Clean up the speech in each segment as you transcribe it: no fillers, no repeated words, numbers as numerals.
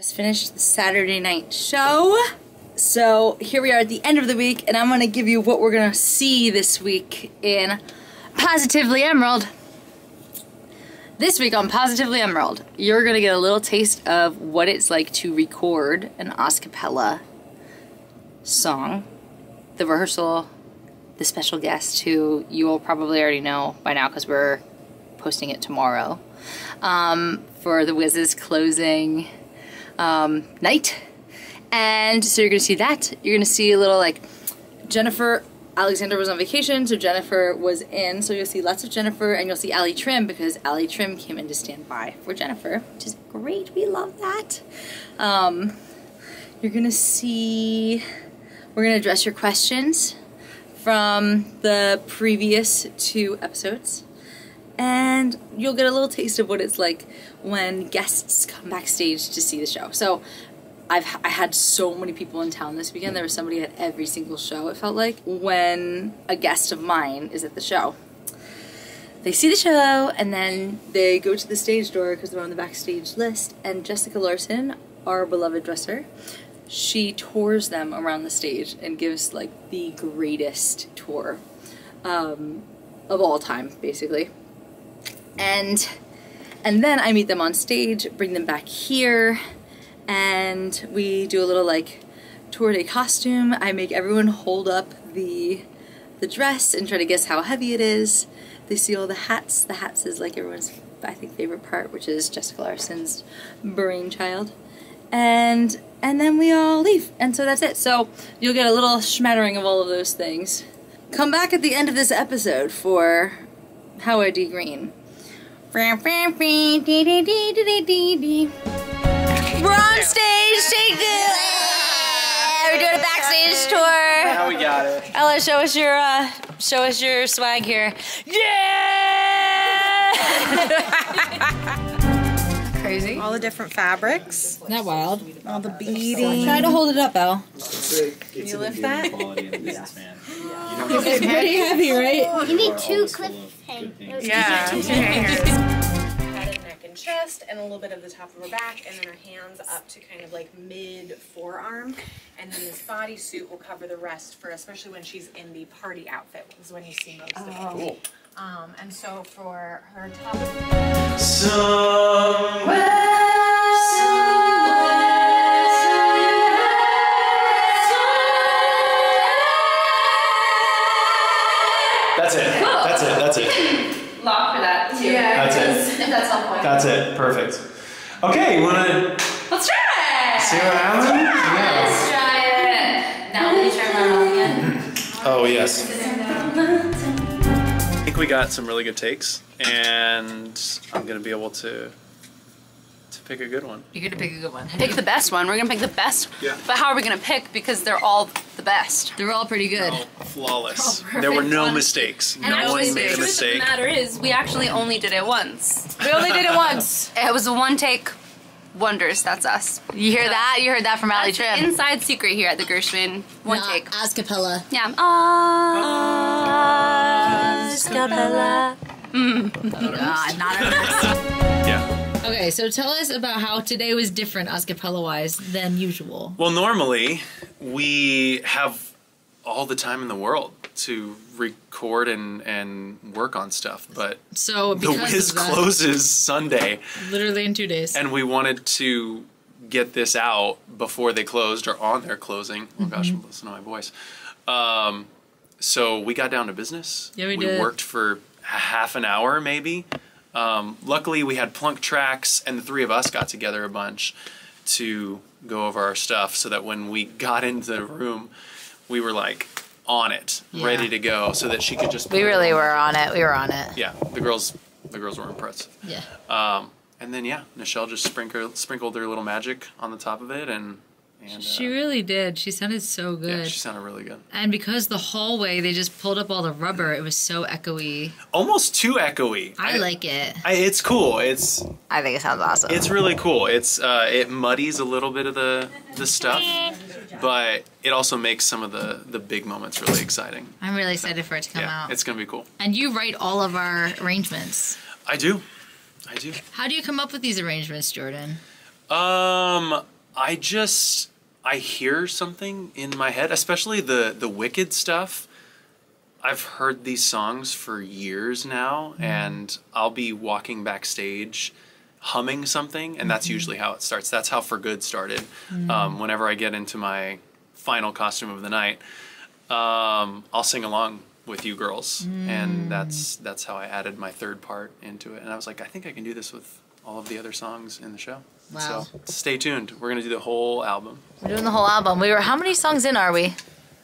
just finished the Saturday night show. So here we are at the end of the week, and I'm gonna give you what we're gonna see this week in Positively Emerald. This week on Positively Emerald, you're gonna get a little taste of what it's like to record an OzCapella song, the rehearsal, the special guest who you will probably already know by now because we're posting it tomorrow, for the Wiz's closing night. And so you're gonna see that. You're gonna see a little, like, Jennifer Alexander was on vacation, so Jennifer was in, so you'll see lots of Jennifer, and you'll see Allie Trimm because Allie Trimm came in to stand by for Jennifer, which is great. We love that. You're gonna see, we're gonna address your questions from the previous 2 episodes, and you'll get a little taste of what it's like when guests come backstage to see the show. So I had so many people in town this weekend. There was somebody at every single show, it felt like, when a guest of mine is at the show. They see the show, and then they go to the stage door because they're on the backstage list, and Jessica Larson, our beloved dresser, she tours them around the stage and gives, like, the greatest tour of all time, basically. And then I meet them on stage, bring them back here, and we do a little, like, tour de costume. I make everyone hold up the dress and try to guess how heavy it is. They see all the hats. The hats is, like, everyone's, I think, favorite part, which is Jessica Larson's brainchild. And then we all leave, and so that's it. So you'll get a little smattering of all of those things. Come back at the end of this episode for How I D Green. We're on stage, take it. We're doing a backstage tour. Now we got it. Ella, show us your swag here. Yeah! Crazy. All the different fabrics. Isn't that wild? All the beading. Try to hold it up, Elle. Can you lift that? It's pretty heavy, right? You need 2 cliff hangers. Yeah. 2 hangers. Head and neck and chest, and a little bit of the top of her back, and then her hands up to kind of like mid forearm. And then this bodysuit will cover the rest for, especially when she's in the party outfit, is when you see most of it. Cool. And so for her top. That's it. Cool. That's it. Lock for that too. Yeah. That's it. If that's helpful. That's it. Perfect. Okay, you wanna Let's try it. see what happens? Let's try it. Now let me try my roll again. Oh yes. I think we got some really good takes, and I'm gonna be able to pick a good one. You're gonna pick a good one. Pick the best one. We're gonna pick the best. Yeah. But how are we gonna pick? Because they're all the best. They're all pretty good. Oh, flawless. Oh, there were perfect no one. mistakes. And No actually, one made a the truth of mistake. the matter is, we actually only did it once. We only did it once. It was a one take wonders. That's us. You hear that? You heard that from Allie That's the Trimm. inside secret here at the Gershwin. One take. OzCapella. Yeah. OzCapella. Not Yeah. Okay, so tell us about how today was different OzCapella-wise than usual. Well, normally we have all the time in the world to record and work on stuff, but So the because Wiz of that, closes Sunday, literally in 2 days. and we wanted to get this out before they closed or on their closing. Oh gosh, listen to my voice. So we got down to business. Yeah, we did. Worked for half an hour maybe. Luckily we had plunk tracks, and the 3 of us got together a bunch to go over our stuff so that when we got into the room, we were like on it, ready to go, so that she could just. We really were on it. We were on it. Yeah, the girls were impressive. Yeah. And then Nichelle just sprinkled her little magic on the top of it, and She really did. She sounded so good. yeah, she sounded really good. And because the hallway, they just pulled up all the rubber, it was so echoey. Almost too echoey. I like it. It's cool. It's I think it sounds awesome. It's really cool. It muddies a little bit of the stuff, but it also makes some of the big moments really exciting. I'm really excited for it to come out. It's gonna be cool. And you write all of our arrangements. I do. How do you come up with these arrangements, Jordan? I hear something in my head, especially the Wicked stuff. I've heard these songs for years now, and I'll be walking backstage humming something, and that's usually how it starts. That's how For Good started. Whenever I get into my final costume of the night, I'll sing along with you girls, and that's how I added my third part into it. And I was like, I think I can do this with all of the other songs in the show. Wow. So stay tuned. We're gonna do the whole album. We're doing the whole album. How many songs in are we?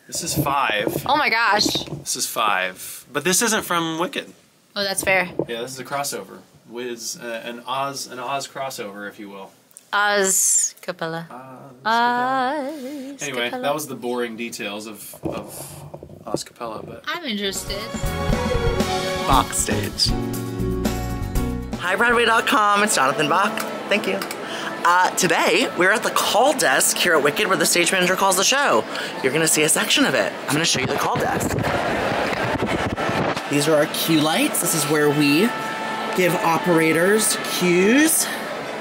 This is 5. Oh my gosh. This is 5. But this isn't from Wicked. Oh, that's fair. Yeah, this is a crossover. An Oz crossover, if you will. OzCapella. Anyway, that was the boring details of OzCapella, but I'm interested. Backstage. Hi, Broadway.com. It's Jonathan Bach. Thank you. Today, we're at the call desk here at Wicked where the stage manager calls the show. You're gonna see a section of it. I'm gonna show you the call desk. These are our cue lights. This is where we give operators cues.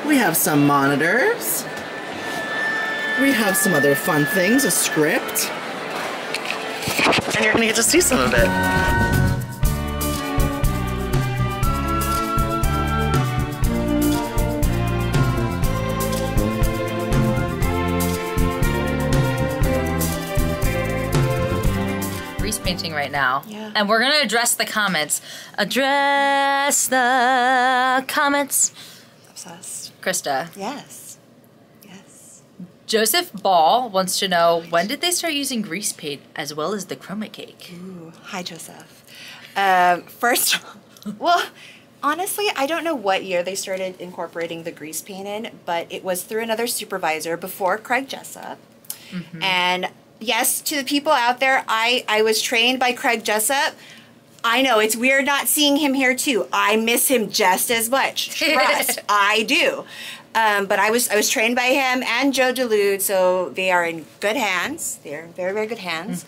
We have some monitors. We have some other fun things, a script. And you're gonna get to see some of it. Painting right now. Yeah. And we're gonna address the comments. Address the comments. Obsessed. Krista. Yes. Yes. Joseph Ball wants to know, when did they start using grease paint as well as the chroma cake? Ooh, hi, Joseph. First, well, honestly, I don't know what year they started incorporating the grease paint in, but it was through another supervisor before Craig Jessup. And yes, to the people out there, I was trained by Craig Jessup. I know, it's weird not seeing him here too. I miss him just as much. Trust, I do. But I was trained by him and Joe Delude, so they are in good hands. They're in very, very good hands.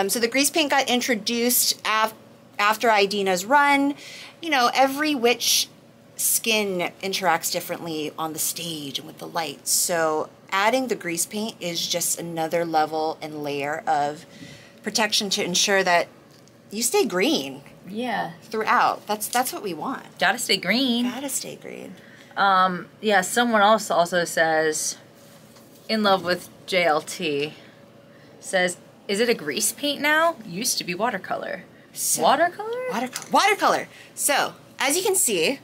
So the grease paint got introduced after Idina's run. You know, every witch skin interacts differently on the stage and with the lights. So adding the grease paint is just another level and layer of protection to ensure that you stay green. Yeah. Throughout. That's what we want. Gotta stay green. Gotta stay green. Yeah, someone else also says, in love with JLT, says, is it a grease paint now? Used to be watercolor. Watercolor? Watercolor. So, as you can see,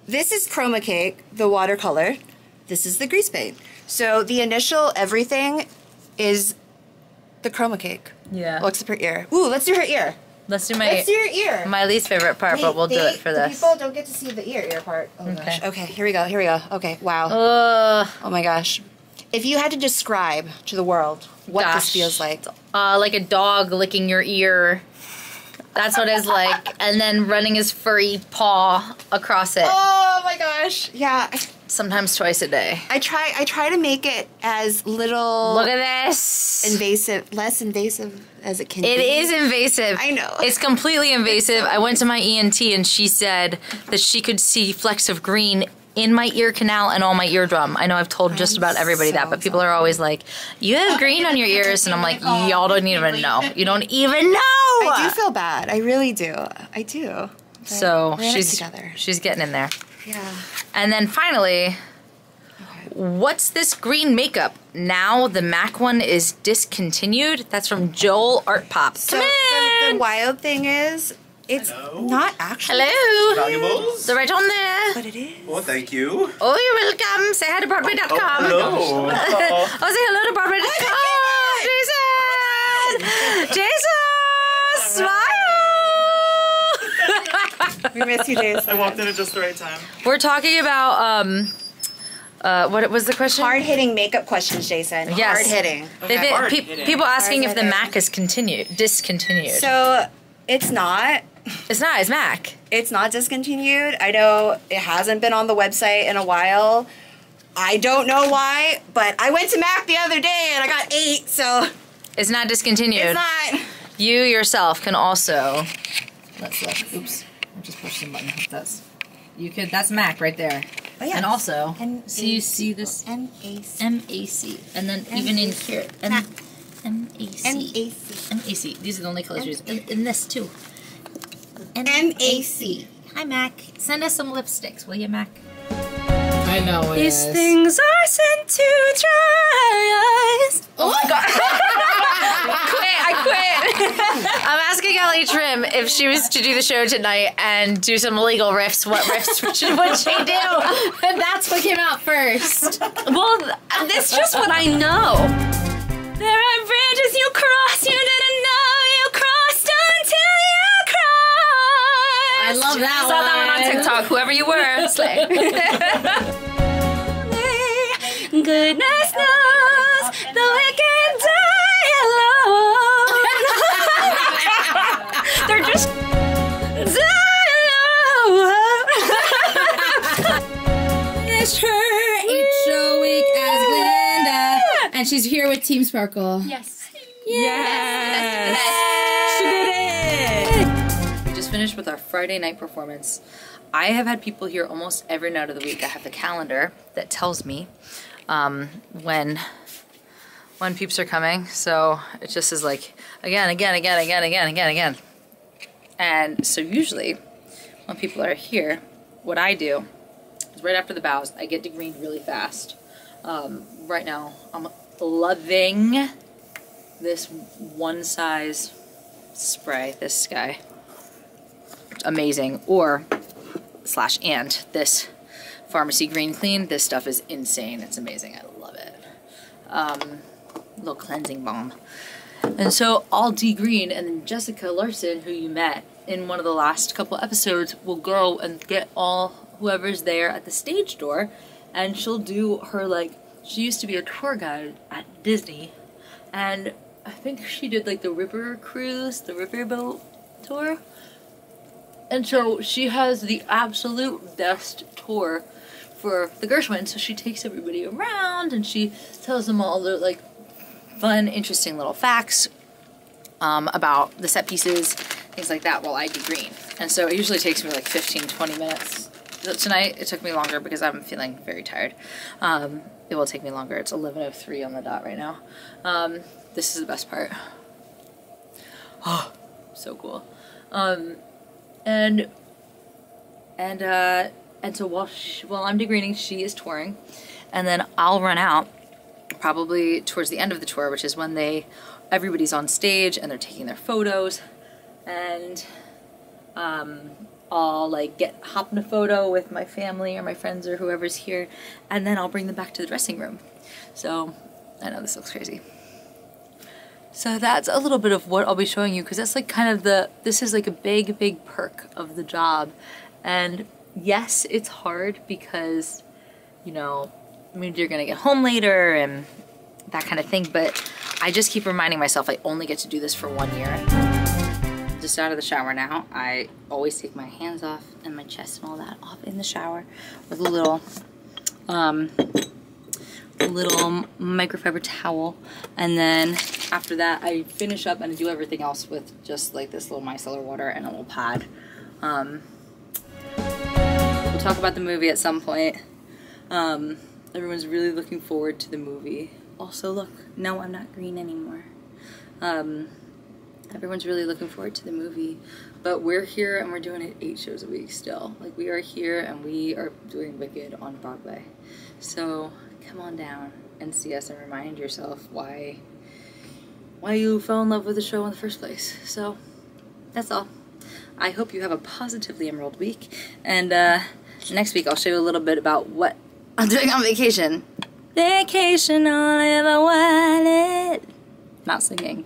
this is chroma cake, the watercolor. This is the grease paint. So the initial everything is the chroma cake. Yeah. Oh, except her ear. Ooh, let's do her ear. Let's do Let's do your ear. my least favorite part, Wait, but we'll do it for the this. people don't get to see the ear part. Oh gosh. Okay, here we go. Okay, wow. Oh my gosh. If you had to describe to the world what this feels like. Like a dog licking your ear. That's what it's like. And then running his furry paw across it. Oh my gosh. Yeah. Sometimes twice a day. I try to make it as little Look at this. less invasive as it can be. It is invasive. I know. It's completely invasive. I went to my ENT and she said that she could see flecks of green in my ear canal and on my eardrum. I know I've told just about everybody that, but people are always like, you have green on your ears, and I'm like, y'all don't even know. You don't even know. I do feel bad. I really do. I do. But So we're in it together. she's getting in there. Yeah. And then finally, what's this green makeup? Now the MAC one is discontinued. That's from Joel Art Pop. So Come in. the wild thing is, it's not actually. Hello. Valuables? They're right on there. But it is. Well, thank you. Oh, you're welcome. Say hi to Broadway.com. Hello. Oh, say hello to Broadway.com. Jason! Jason! Smile! We miss you, Jason. I walked in at just the right time. We're talking about, what was the question? Hard-hitting makeup questions, Jason. Yes. Hard-hitting. People asking if the Hard-hitting. MAC is discontinued. So, it's not. It's not, it's MAC. It's not discontinued. I know it hasn't been on the website in a while. I don't know why, but I went to MAC the other day and I got 8, so It's not discontinued. it's not. You yourself can also, let's look, oops, I just pushed the button. That's MAC right there. Oh, yeah. And also, M-A-C. so you see this M-A-C. M-A-C. And then even in here, M-A-C. M-A-C. M-A-C. These are the only colors used. In this too. M-A-C. Hi, Mac. Send us some lipsticks, will you, Mac? I know it These is. things are sent to try us. Oh my god. I quit. I'm asking Allie Trimm if she was to do the show tonight and do some legal riffs, what riffs would she do? And that's what came out first. Well, that's just what I know. There are bridges you cross, you didn't know you crossed until you crossed. I love that Saw that one on TikTok, whoever you were. Slay. Goodness knows the wicked die alone. They're just die alone. It's her 8-show week as Glinda, and she's here with Team Sparkle. Yes. Yes. She did it. We just finished with our Friday night performance. I have had people here almost every night of the week. I have the calendar that tells me when peeps are coming. So it just is like again. And so usually when people are here, what I do is right after the bows, I get degreened really fast. Right now, I'm loving this one size spray, this guy. Amazing. Or / and this Pharmacy Green Clean. This stuff is insane. It's amazing. I love it. Little cleansing balm. And so I'll degreen, and then Jessica Larson, who you met in one of the last couple episodes, will go and get all whoever's there at the stage door, and she'll do her, like, she used to be a tour guide at Disney, and I think she did like the river cruise, the riverboat tour. And so she has the absolute best tour for the Gershwin. So she takes everybody around and she tells them all the like fun, interesting little facts about the set pieces, things like that while I degreen. And so it usually takes me like 15-20 minutes. So tonight it took me longer because I'm feeling very tired. It will take me longer. It's 11:03 on the dot right now. This is the best part. Oh, so cool. And so while I'm degreening, she is touring, and then I'll run out probably towards the end of the tour, which is when everybody's on stage and they're taking their photos, and I'll like hop in a photo with my family or my friends or whoever's here, and then I'll bring them back to the dressing room. So I know this looks crazy. So that's a little bit of what I'll be showing you, because that's like kind of this is like a big perk of the job. And yes, it's hard because, you know, maybe you're gonna get home later and that kind of thing, but I just keep reminding myself I only get to do this for 1 year. Just out of the shower now. I always take my hands off and my chest and all that off in the shower with a little microfiber towel, and then after that I finish up and I do everything else with just like this little micellar water and a little pad. We'll talk about the movie at some point. Everyone's really looking forward to the movie. Also, look, no, I'm not green anymore. Everyone's really looking forward to the movie, but we're here and we're doing it 8 shows a week still. Like, we are here and we are doing Wicked on Broadway. So come on down and see us and remind yourself why you fell in love with the show in the first place. So that's all. I hope you have a positively Emerald week, and next week I'll show you a little bit about what I'm doing on vacation. Vacation all I ever wanted. Not singing.